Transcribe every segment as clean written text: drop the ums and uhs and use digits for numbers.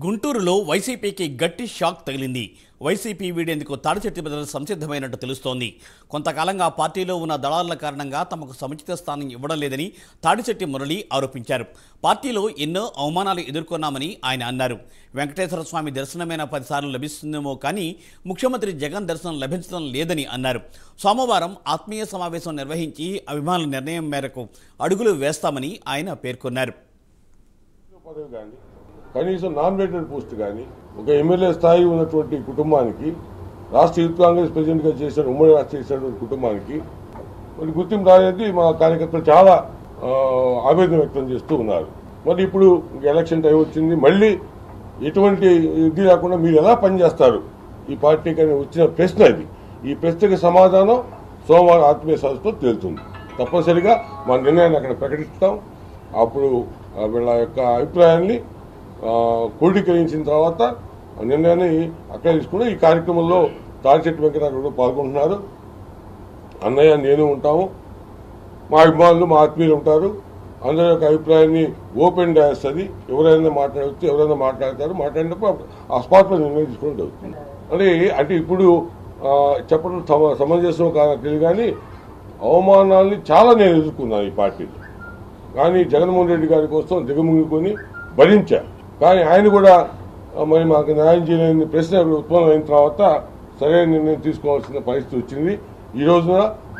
గుంటూరులో వైసీపీకి గట్టి షాక్ తగిలింది. వైసీపీ వీడేందుకు తాడిచెట్టి బ్రదర్స్ సంసిద్ధమైనట్టు తెలుస్తోంది. కొంతకాలంగా పార్టీలో ఉన్న దళారుల కారణంగా తమకు సముచిత స్థానం ఇవ్వడం లేదని తాడిచెట్టి మురళి ఆరోపించారు. పార్టీలో ఎన్నో అవమానాలు ఎదుర్కొన్నామని ఆయన అన్నారు. వెంకటేశ్వర స్వామి దర్శనమైన 10 సార్లు లభిస్తుందేమో కానీ ముఖ్యమంత్రి జగన్ దర్శనం లభించడం లేదని అన్నారు. సోమవారం ఆత్మీయ సమావేశం నిర్వహించి అభిమానుల నిర్ణయం మేరకు అడుగులు వేస్తామని ఆయన పేర్కొన్నారు. కనీసం నామినేటెడ్ పోస్ట్ కానీ ఒక ఎమ్మెల్యే స్థాయి ఉన్నటువంటి కుటుంబానికి, రాష్ట్ర యూత్ కాంగ్రెస్ ప్రెసిడెంట్గా చేసిన ఉమ్మడి రాష్ట్ర చేసినటువంటి కుటుంబానికి మరి గుర్తింపు రాలేదు. మా కార్యకర్తలు చాలా ఆవేదన వ్యక్తం చేస్తూ ఉన్నారు. మరి ఇప్పుడు ఎలక్షన్ టైం వచ్చింది, మళ్ళీ ఎటువంటి ఇది లేకుండా మీరు ఎలా పనిచేస్తారు ఈ పార్టీకి అని వచ్చిన ప్రశ్న ఇది. ఈ ప్రశ్నకి సమాధానం సోమవారం ఆత్మీయ సదస్సులో తేలుతుంది. తప్పనిసరిగా మా నిర్ణయాన్ని అక్కడ ప్రకటిస్తాం. అప్పుడు వీళ్ళ యొక్క అభిప్రాయాన్ని క్రోడీకరించిన తర్వాత నిర్ణయాన్ని అక్కడ తీసుకుని ఈ కార్యక్రమంలో తాడిచెట్టి వెంకటరావు పాల్గొంటున్నారు. అన్నయ్య నేను ఉంటాము, మా అభిమానులు మా ఆత్మీయులు ఉంటారు. అందరి యొక్క అభిప్రాయాన్ని ఓపెన్ డాస్ అది ఎవరైనా మాట్లాడవచ్చు, ఎవరైనా మాట్లాడతారు. మాట్లాడినప్పుడు ఆ స్పాట్లో నిర్ణయం తీసుకోవడం జరుగుతుంది. అంటే ఇప్పుడు చెప్పడం సమంజసం కాదని తెలియదు, కానీ అవమానాల్ని చాలా నేను ఎదుర్కొన్నాను ఈ పార్టీలో. కానీ జగన్మోహన్ రెడ్డి గారి కోసం దిగముంగుకొని భరించాను. కానీ ఆయన కూడా మరి మాకు న్యాయం చేయలేని ప్రశ్న ఉత్పన్నమైన తర్వాత సరైన నిర్ణయం తీసుకోవాల్సిన పరిస్థితి వచ్చింది. ఈ రోజున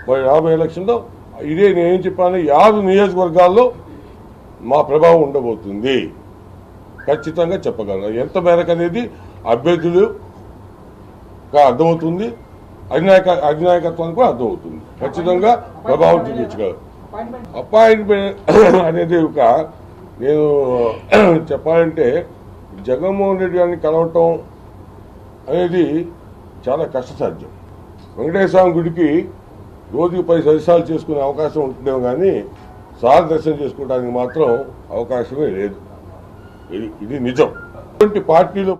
మరి రాబోయే ఎలక్షన్లో ఇదే నేనేం చెప్పాను, 6 నియోజకవర్గాల్లో మా ప్రభావం ఉండబోతుంది. ఖచ్చితంగా చెప్పగలను. ఎంత మేరకు అనేది అభ్యర్థులు అర్థమవుతుంది, అధినాయకత్వానికి కూడా అర్థమవుతుంది. ఖచ్చితంగా ప్రభావం చూపించగలరు. అపాయింట్మెంట్ అనేది ఒక నేను చెప్పాలంటే జగన్మోహన్ రెడ్డి గారిని కలవటం అనేది చాలా కష్టసాధ్యం. వెంకటేశ్వర స్వామి గుడికి రోజుకి 10 దర్శనాలు చేసుకునే అవకాశం ఉంటుందేమో కానీ సార్ దర్శనం చేసుకోవడానికి మాత్రం అవకాశమే లేదు. ఇది నిజం. పార్టీలో